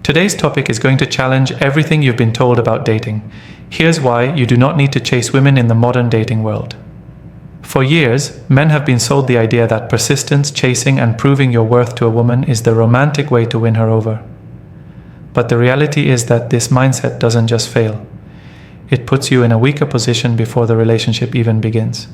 Today's topic is going to challenge everything you've been told about dating. Here's why you do not need to chase women in the modern dating world. For years, men have been sold the idea that persistence, chasing, and proving your worth to a woman is the romantic way to win her over. But the reality is that this mindset doesn't just fail. It puts you in a weaker position before the relationship even begins.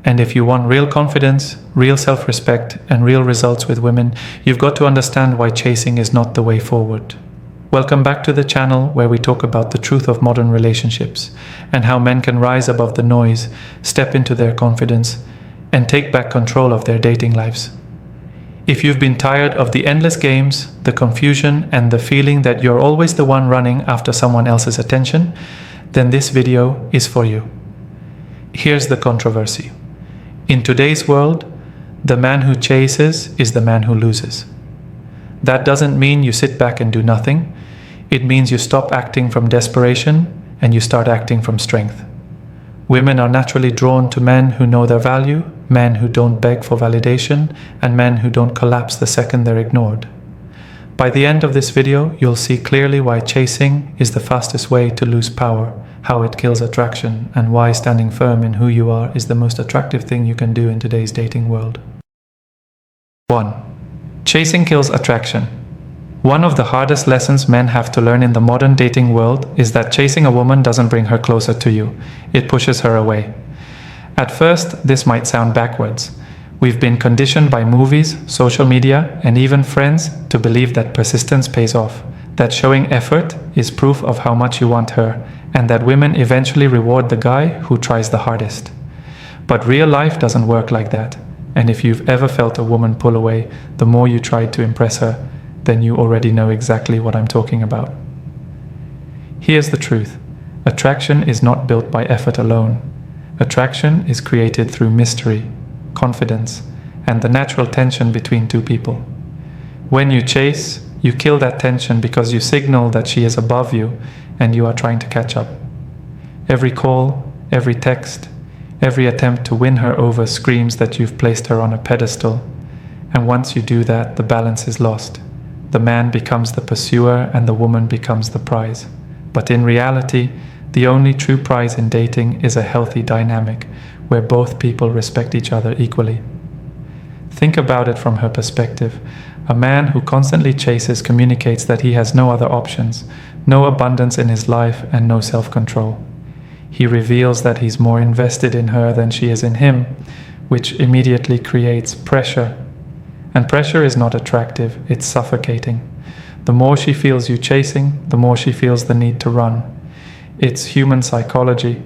And if you want real confidence, real self-respect, and real results with women, you've got to understand why chasing is not the way forward. Welcome back to the channel where we talk about the truth of modern relationships and how men can rise above the noise, step into their confidence, and take back control of their dating lives. If you've been tired of the endless games, the confusion, and the feeling that you're always the one running after someone else's attention, then this video is for you. Here's the controversy. In today's world, the man who chases is the man who loses. That doesn't mean you sit back and do nothing. It means you stop acting from desperation and you start acting from strength. Women are naturally drawn to men who know their value, men who don't beg for validation, and men who don't collapse the second they're ignored. By the end of this video, you'll see clearly why chasing is the fastest way to lose power, how it kills attraction, and why standing firm in who you are is the most attractive thing you can do in today's dating world. 1. Chasing kills attraction. One of the hardest lessons men have to learn in the modern dating world is that chasing a woman doesn't bring her closer to you. It pushes her away. At first, this might sound backwards. We've been conditioned by movies, social media, and even friends to believe that persistence pays off, that showing effort is proof of how much you want her, and that women eventually reward the guy who tries the hardest. But real life doesn't work like that, and if you've ever felt a woman pull away the more you tried to impress her, then you already know exactly what I'm talking about. Here's the truth. Attraction is not built by effort alone. Attraction is created through mystery, confidence, and the natural tension between two people. When you chase, you kill that tension because you signal that she is above you and you are trying to catch up. Every call, every text, every attempt to win her over screams that you've placed her on a pedestal. And once you do that, the balance is lost. The man becomes the pursuer and the woman becomes the prize. But in reality, the only true prize in dating is a healthy dynamic where both people respect each other equally. Think about it from her perspective. A man who constantly chases communicates that he has no other options, no abundance in his life, and no self-control. He reveals that he's more invested in her than she is in him, which immediately creates pressure. And pressure is not attractive, it's suffocating. The more she feels you chasing, the more she feels the need to run. It's human psychology.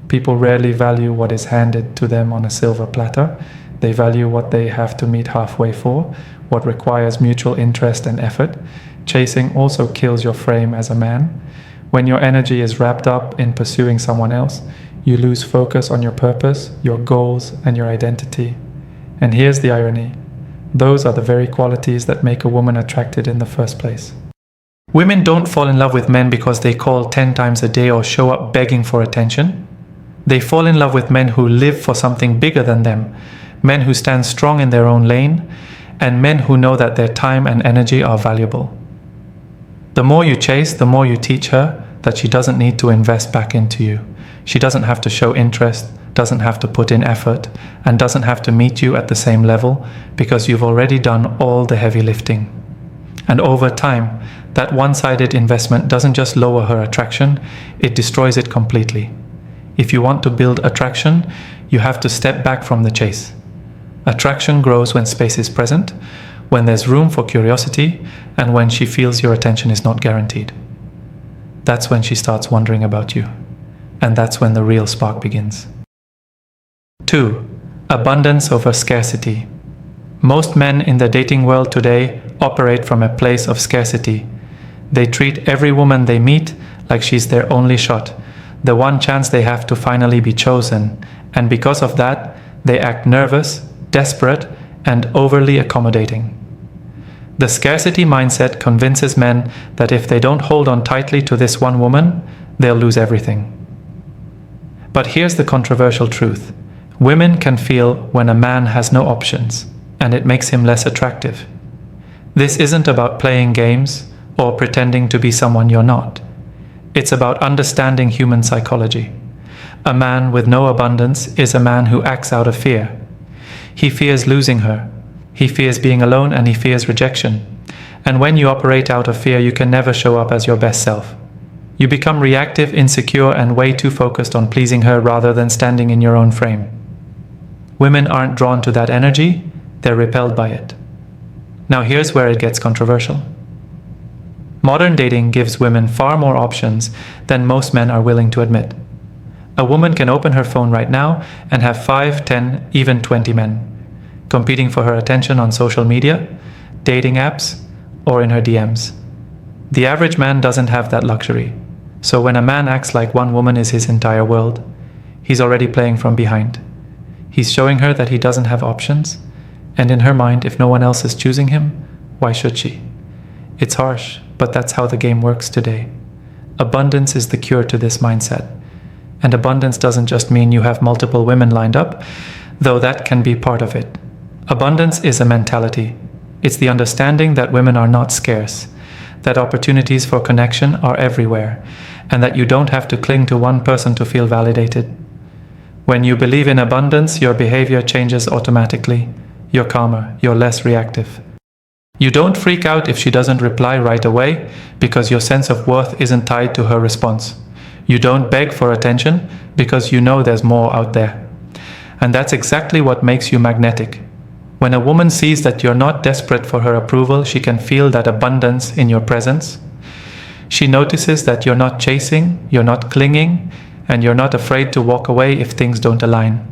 People rarely value what is handed to them on a silver platter. They value what they have to meet halfway for, what requires mutual interest and effort. Chasing also kills your frame as a man. When your energy is wrapped up in pursuing someone else, you lose focus on your purpose, your goals, and your identity. And here's the irony. Those are the very qualities that make a woman attracted in the first place. Women don't fall in love with men because they call 10 times a day or show up begging for attention. They fall in love with men who live for something bigger than them, men who stand strong in their own lane, and men who know that their time and energy are valuable. The more you chase, the more you teach her that she doesn't need to invest back into you. She doesn't have to show interest, doesn't have to put in effort, and doesn't have to meet you at the same level because you've already done all the heavy lifting. And over time, that one-sided investment doesn't just lower her attraction, it destroys it completely. If you want to build attraction, you have to step back from the chase. Attraction grows when space is present, when there's room for curiosity, and when she feels your attention is not guaranteed. That's when she starts wondering about you. And that's when the real spark begins. 2. Abundance over scarcity. Most men in the dating world today operate from a place of scarcity. They treat every woman they meet like she's their only shot, the one chance they have to finally be chosen, and because of that, they act nervous, desperate, and overly accommodating. The scarcity mindset convinces men that if they don't hold on tightly to this one woman, they'll lose everything. But here's the controversial truth. Women can feel when a man has no options, and it makes him less attractive. This isn't about playing games or pretending to be someone you're not. It's about understanding human psychology. A man with no abundance is a man who acts out of fear. He fears losing her. He fears being alone, and he fears rejection. And when you operate out of fear, you can never show up as your best self. You become reactive, insecure, and way too focused on pleasing her rather than standing in your own frame. Women aren't drawn to that energy, they're repelled by it. Now here's where it gets controversial. Modern dating gives women far more options than most men are willing to admit. A woman can open her phone right now and have 5, 10, even 20 men competing for her attention on social media, dating apps, or in her DMs. The average man doesn't have that luxury. So when a man acts like one woman is his entire world, he's already playing from behind. He's showing her that he doesn't have options, and in her mind, if no one else is choosing him, why should she? It's harsh, but that's how the game works today. Abundance is the cure to this mindset. And abundance doesn't just mean you have multiple women lined up, though that can be part of it. Abundance is a mentality. It's the understanding that women are not scarce, that opportunities for connection are everywhere, and that you don't have to cling to one person to feel validated. When you believe in abundance, your behavior changes automatically. You're calmer, you're less reactive. You don't freak out if she doesn't reply right away because your sense of worth isn't tied to her response. You don't beg for attention because you know there's more out there. And that's exactly what makes you magnetic. When a woman sees that you're not desperate for her approval, she can feel that abundance in your presence. She notices that you're not chasing, you're not clinging, and you're not afraid to walk away if things don't align.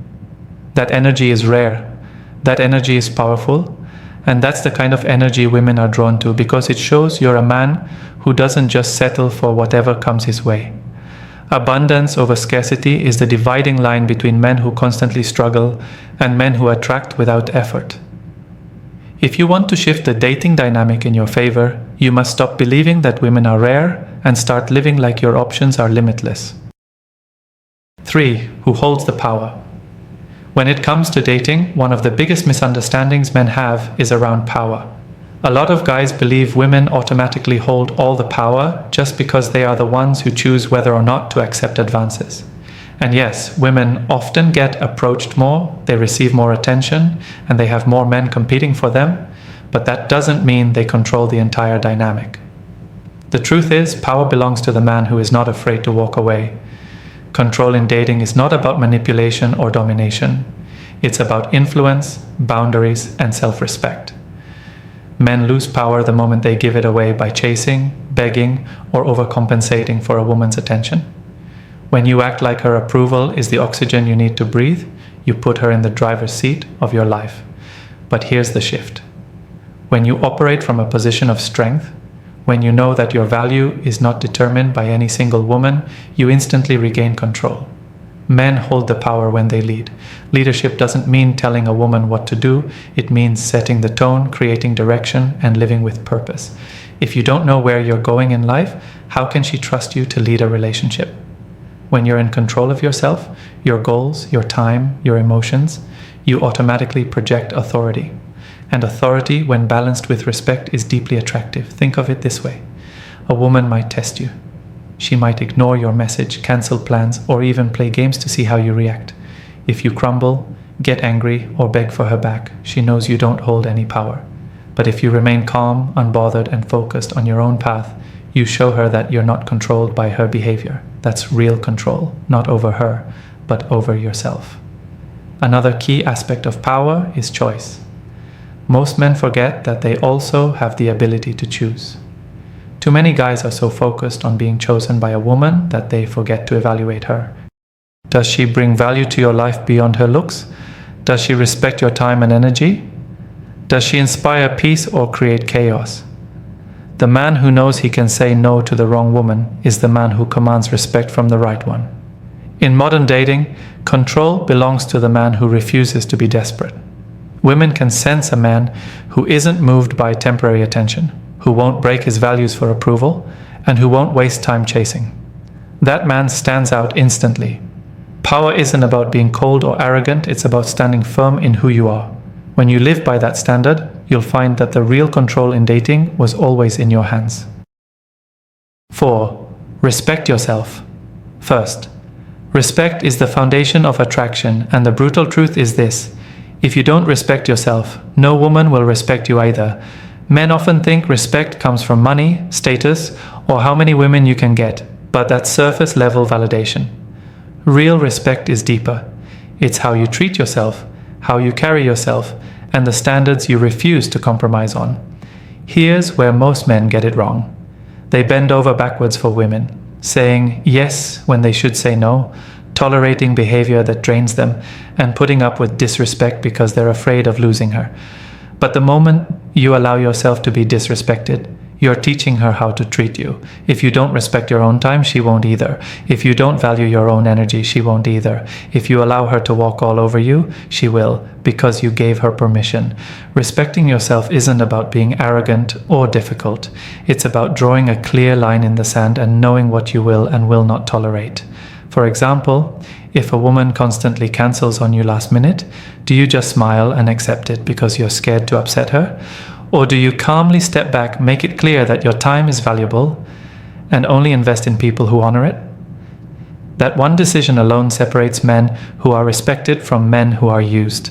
That energy is rare. That energy is powerful. And that's the kind of energy women are drawn to because it shows you're a man who doesn't just settle for whatever comes his way. Abundance over scarcity is the dividing line between men who constantly struggle and men who attract without effort. If you want to shift the dating dynamic in your favor, you must stop believing that women are rare and start living like your options are limitless. 3. Who holds the power? When it comes to dating, one of the biggest misunderstandings men have is around power. A lot of guys believe women automatically hold all the power just because they are the ones who choose whether or not to accept advances. And yes, women often get approached more, they receive more attention, and they have more men competing for them, but that doesn't mean they control the entire dynamic. The truth is, power belongs to the man who is not afraid to walk away. Control in dating is not about manipulation or domination. It's about influence, boundaries, and self-respect. Men lose power the moment they give it away by chasing, begging, or overcompensating for a woman's attention. When you act like her approval is the oxygen you need to breathe, you put her in the driver's seat of your life. But here's the shift. When you operate from a position of strength, when you know that your value is not determined by any single woman, you instantly regain control. Men hold the power when they lead. Leadership doesn't mean telling a woman what to do. It means setting the tone, creating direction, and living with purpose. If you don't know where you're going in life, how can she trust you to lead a relationship? When you're in control of yourself, your goals, your time, your emotions, you automatically project authority. And authority, when balanced with respect, is deeply attractive. Think of it this way. A woman might test you. She might ignore your message, cancel plans, or even play games to see how you react. If you crumble, get angry, or beg for her back, she knows you don't hold any power. But if you remain calm, unbothered, and focused on your own path, you show her that you're not controlled by her behavior. That's real control, not over her, but over yourself. Another key aspect of power is choice. Most men forget that they also have the ability to choose. Too many guys are so focused on being chosen by a woman that they forget to evaluate her. Does she bring value to your life beyond her looks? Does she respect your time and energy? Does she inspire peace or create chaos? The man who knows he can say no to the wrong woman is the man who commands respect from the right one. In modern dating, control belongs to the man who refuses to be desperate. Women can sense a man who isn't moved by temporary attention, who won't break his values for approval, and who won't waste time chasing. That man stands out instantly. Power isn't about being cold or arrogant, it's about standing firm in who you are. When you live by that standard, you'll find that the real control in dating was always in your hands. 4. Respect yourself. First, respect is the foundation of attraction, and the brutal truth is this: if you don't respect yourself, no woman will respect you either. Men often think respect comes from money, status, or how many women you can get, but that's surface level validation. Real respect is deeper. It's how you treat yourself, how you carry yourself, and the standards you refuse to compromise on. Here's where most men get it wrong. They bend over backwards for women, saying yes when they should say no, tolerating behavior that drains them, and putting up with disrespect because they're afraid of losing her. But the moment you allow yourself to be disrespected, you're teaching her how to treat you. If you don't respect your own time, she won't either. If you don't value your own energy, she won't either. If you allow her to walk all over you, she will, because you gave her permission. Respecting yourself isn't about being arrogant or difficult. It's about drawing a clear line in the sand and knowing what you will and will not tolerate. For example, if a woman constantly cancels on you last minute, do you just smile and accept it because you're scared to upset her? Or do you calmly step back, make it clear that your time is valuable, and only invest in people who honor it? That one decision alone separates men who are respected from men who are used.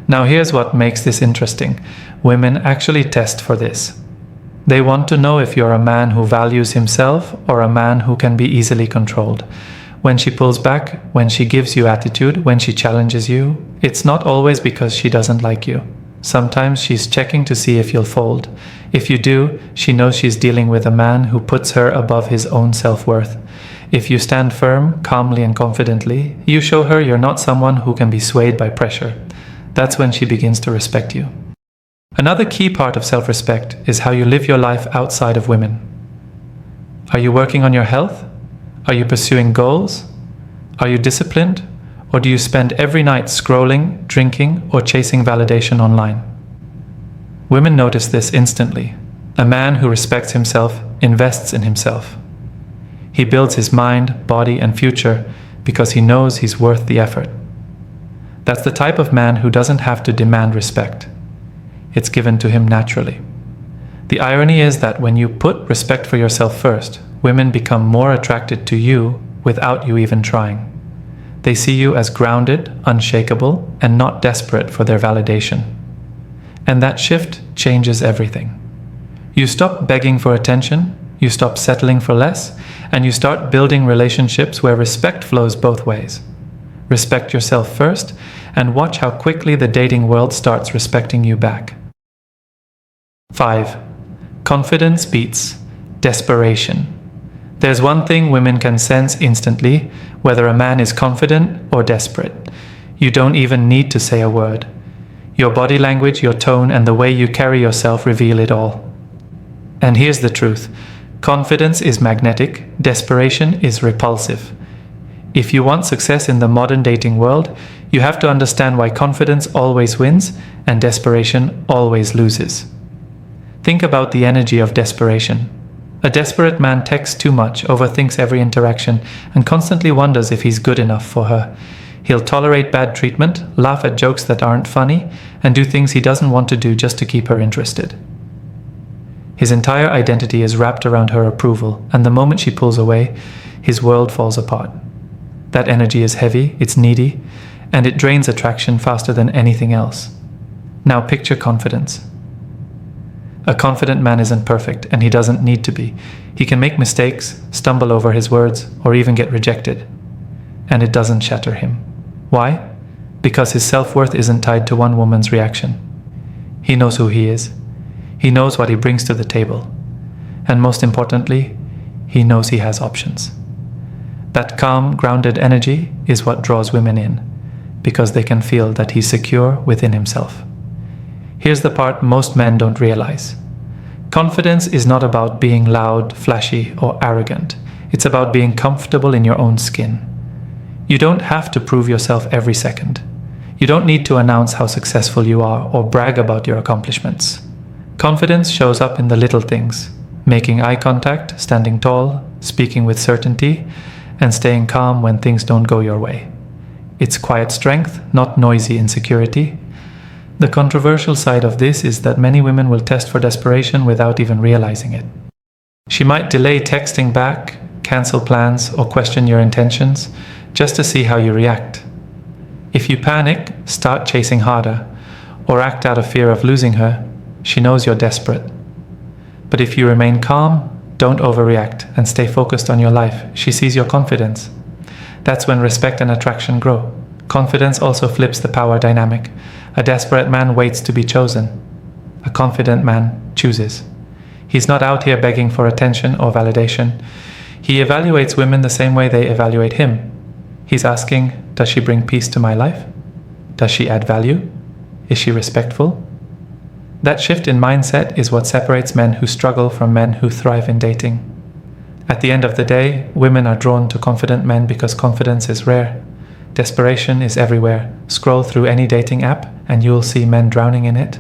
Now here's what makes this interesting. Women actually test for this. They want to know if you're a man who values himself or a man who can be easily controlled. When she pulls back, when she gives you attitude, when she challenges you, it's not always because she doesn't like you. Sometimes she's checking to see if you'll fold. If you do, she knows she's dealing with a man who puts her above his own self-worth. If you stand firm, calmly and confidently, you show her you're not someone who can be swayed by pressure. That's when she begins to respect you. Another key part of self-respect is how you live your life outside of women. Are you working on your health? Are you pursuing goals? Are you disciplined? Or do you spend every night scrolling, drinking, or chasing validation online? Women notice this instantly. A man who respects himself invests in himself. He builds his mind, body, and future because he knows he's worth the effort. That's the type of man who doesn't have to demand respect. It's given to him naturally. The irony is that when you put respect for yourself first, women become more attracted to you without you even trying. They see you as grounded, unshakable, and not desperate for their validation. And that shift changes everything. You stop begging for attention, you stop settling for less, and you start building relationships where respect flows both ways. Respect yourself first, and watch how quickly the dating world starts respecting you back. 5. Confidence beats desperation. There's one thing women can sense instantly, whether a man is confident or desperate. You don't even need to say a word. Your body language, your tone, and the way you carry yourself reveal it all. And here's the truth. Confidence is magnetic, desperation is repulsive. If you want success in the modern dating world, you have to understand why confidence always wins and desperation always loses. Think about the energy of desperation. A desperate man texts too much, overthinks every interaction, and constantly wonders if he's good enough for her. He'll tolerate bad treatment, laugh at jokes that aren't funny, and do things he doesn't want to do just to keep her interested. His entire identity is wrapped around her approval, and the moment she pulls away, his world falls apart. That energy is heavy, it's needy, and it drains attraction faster than anything else. Now picture confidence. A confident man isn't perfect, and he doesn't need to be. He can make mistakes, stumble over his words, or even get rejected. And it doesn't shatter him. Why? Because his self-worth isn't tied to one woman's reaction. He knows who he is. He knows what he brings to the table. And most importantly, he knows he has options. That calm, grounded energy is what draws women in, because they can feel that he's secure within himself. Here's the part most men don't realize. Confidence is not about being loud, flashy, or arrogant. It's about being comfortable in your own skin. You don't have to prove yourself every second. You don't need to announce how successful you are or brag about your accomplishments. Confidence shows up in the little things: making eye contact, standing tall, speaking with certainty, and staying calm when things don't go your way. It's quiet strength, not noisy insecurity. The controversial side of this is that many women will test for desperation without even realizing it. She might delay texting back, cancel plans, or question your intentions just to see how you react. If you panic, start chasing harder, or act out of fear of losing her, she knows you're desperate. But if you remain calm, don't overreact, and stay focused on your life, she sees your confidence. That's when respect and attraction grow. Confidence also flips the power dynamic. A desperate man waits to be chosen. A confident man chooses. He's not out here begging for attention or validation. He evaluates women the same way they evaluate him. He's asking, does she bring peace to my life? Does she add value? Is she respectful? That shift in mindset is what separates men who struggle from men who thrive in dating. At the end of the day, women are drawn to confident men because confidence is rare. Desperation is everywhere. Scroll through any dating app and you'll see men drowning in it.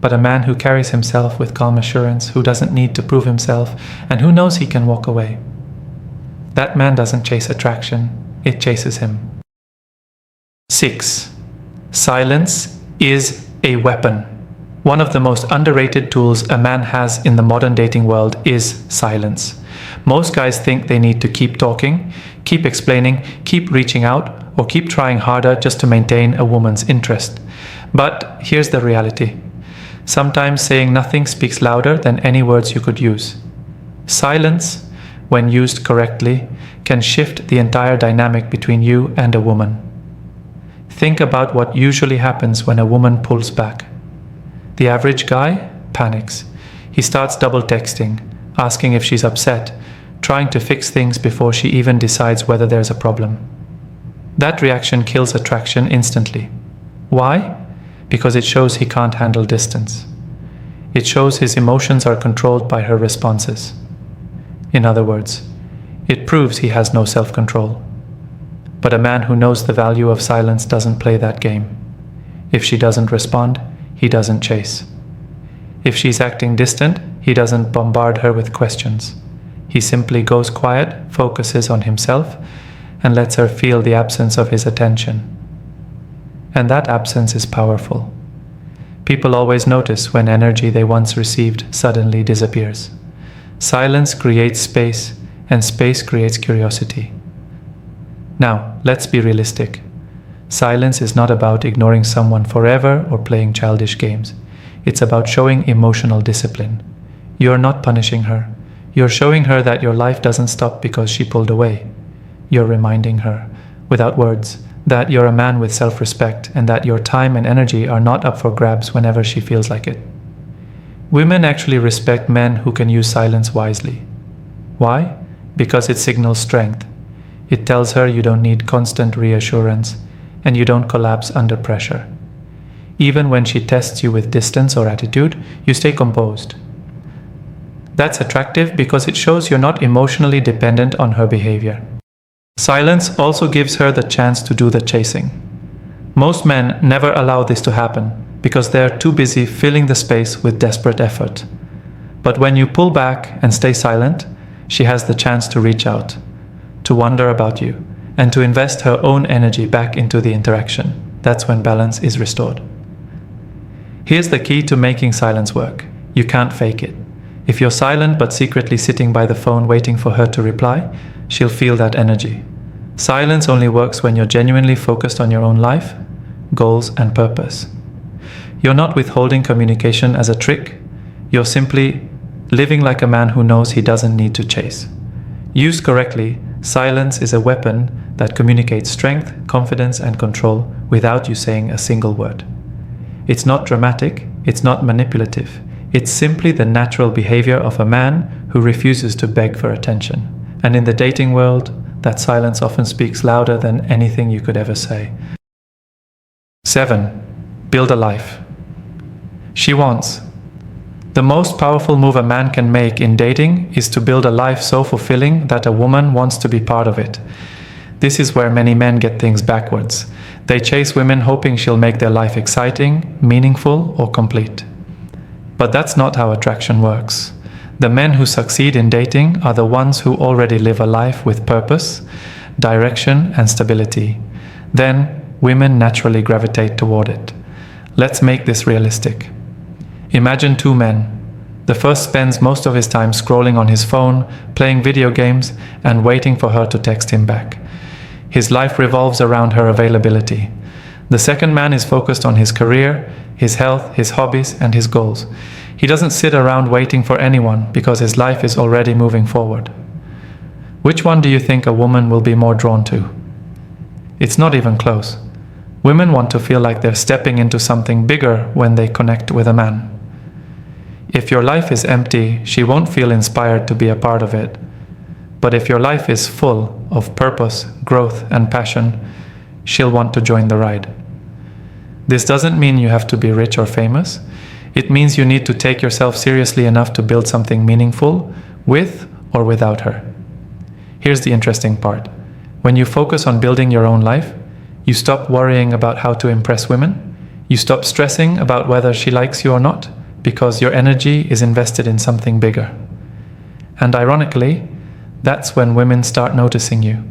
But a man who carries himself with calm assurance, who doesn't need to prove himself, and who knows he can walk away. That man doesn't chase attraction, it chases him. 6. Silence is a weapon. One of the most underrated tools a man has in the modern dating world is silence. Most guys think they need to keep talking, keep explaining, keep reaching out, or keep trying harder just to maintain a woman's interest. But here's the reality. Sometimes saying nothing speaks louder than any words you could use. Silence, when used correctly, can shift the entire dynamic between you and a woman. Think about what usually happens when a woman pulls back. The average guy panics. He starts double texting, asking if she's upset, trying to fix things before she even decides whether there's a problem. That reaction kills attraction instantly. Why? Because it shows he can't handle distance. It shows his emotions are controlled by her responses. In other words, it proves he has no self-control. But a man who knows the value of silence doesn't play that game. If she doesn't respond, he doesn't chase. If she's acting distant, he doesn't bombard her with questions. He simply goes quiet, focuses on himself, and lets her feel the absence of his attention. And that absence is powerful. People always notice when energy they once received suddenly disappears. Silence creates space, and space creates curiosity. Now, let's be realistic. Silence is not about ignoring someone forever or playing childish games. It's about showing emotional discipline. You're not punishing her. You're showing her that your life doesn't stop because she pulled away. You're reminding her, without words, that you're a man with self-respect and that your time and energy are not up for grabs whenever she feels like it. Women actually respect men who can use silence wisely. Why? Because it signals strength. It tells her you don't need constant reassurance and you don't collapse under pressure. Even when she tests you with distance or attitude, you stay composed. That's attractive because it shows you're not emotionally dependent on her behavior. Silence also gives her the chance to do the chasing. Most men never allow this to happen because they're too busy filling the space with desperate effort. But when you pull back and stay silent, she has the chance to reach out, to wonder about you, and to invest her own energy back into the interaction. That's when balance is restored. Here's the key to making silence work. You can't fake it. If you're silent but secretly sitting by the phone waiting for her to reply, she'll feel that energy. Silence only works when you're genuinely focused on your own life, goals, and purpose. You're not withholding communication as a trick. You're simply living like a man who knows he doesn't need to chase. Used correctly, silence is a weapon that communicates strength, confidence, and control without you saying a single word. It's not dramatic, it's not manipulative. It's simply the natural behavior of a man who refuses to beg for attention. And in the dating world, that silence often speaks louder than anything you could ever say. 7. Build a life. She wants. The most powerful move a man can make in dating is to build a life so fulfilling that a woman wants to be part of it. This is where many men get things backwards. They chase women hoping she'll make their life exciting, meaningful, or complete. But that's not how attraction works. The men who succeed in dating are the ones who already live a life with purpose, direction, and stability. Then, women naturally gravitate toward it. Let's make this realistic. Imagine two men. The first spends most of his time scrolling on his phone, playing video games, and waiting for her to text him back. His life revolves around her availability. The second man is focused on his career, his health, his hobbies, and his goals. He doesn't sit around waiting for anyone because his life is already moving forward. Which one do you think a woman will be more drawn to? It's not even close. Women want to feel like they're stepping into something bigger when they connect with a man. If your life is empty, she won't feel inspired to be a part of it. But if your life is full of purpose, growth, and passion, she'll want to join the ride. This doesn't mean you have to be rich or famous. It means you need to take yourself seriously enough to build something meaningful with or without her. Here's the interesting part. When you focus on building your own life, you stop worrying about how to impress women. You stop stressing about whether she likes you or not, because your energy is invested in something bigger. And ironically, that's when women start noticing you.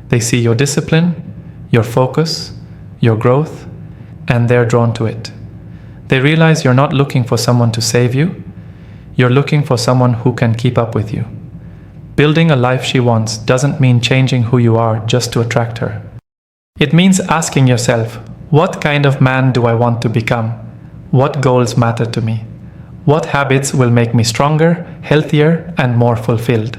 They see your discipline, your focus, your growth, and they're drawn to it. They realize you're not looking for someone to save you. You're looking for someone who can keep up with you. Building a life she wants doesn't mean changing who you are just to attract her. It means asking yourself, what kind of man do I want to become? What goals matter to me? What habits will make me stronger, healthier, and more fulfilled?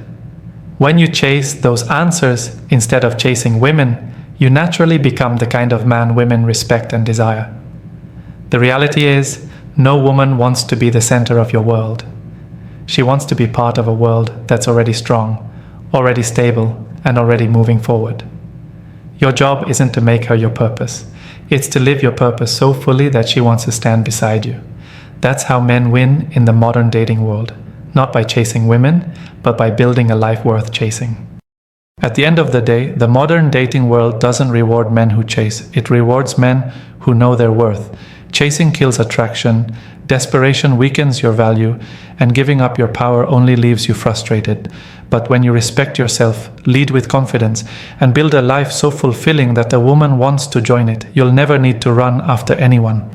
When you chase those answers instead of chasing women, you naturally become the kind of man women respect and desire. The reality is, no woman wants to be the center of your world. She wants to be part of a world that's already strong, already stable, and already moving forward. Your job isn't to make her your purpose. It's to live your purpose so fully that she wants to stand beside you. That's how men win in the modern dating world, not by chasing women, but by building a life worth chasing. At the end of the day, the modern dating world doesn't reward men who chase. It rewards men who know their worth. Chasing kills attraction, desperation weakens your value, and giving up your power only leaves you frustrated. But when you respect yourself, lead with confidence, and build a life so fulfilling that a woman wants to join it, you'll never need to run after anyone.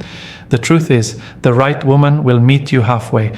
The truth is, the right woman will meet you halfway.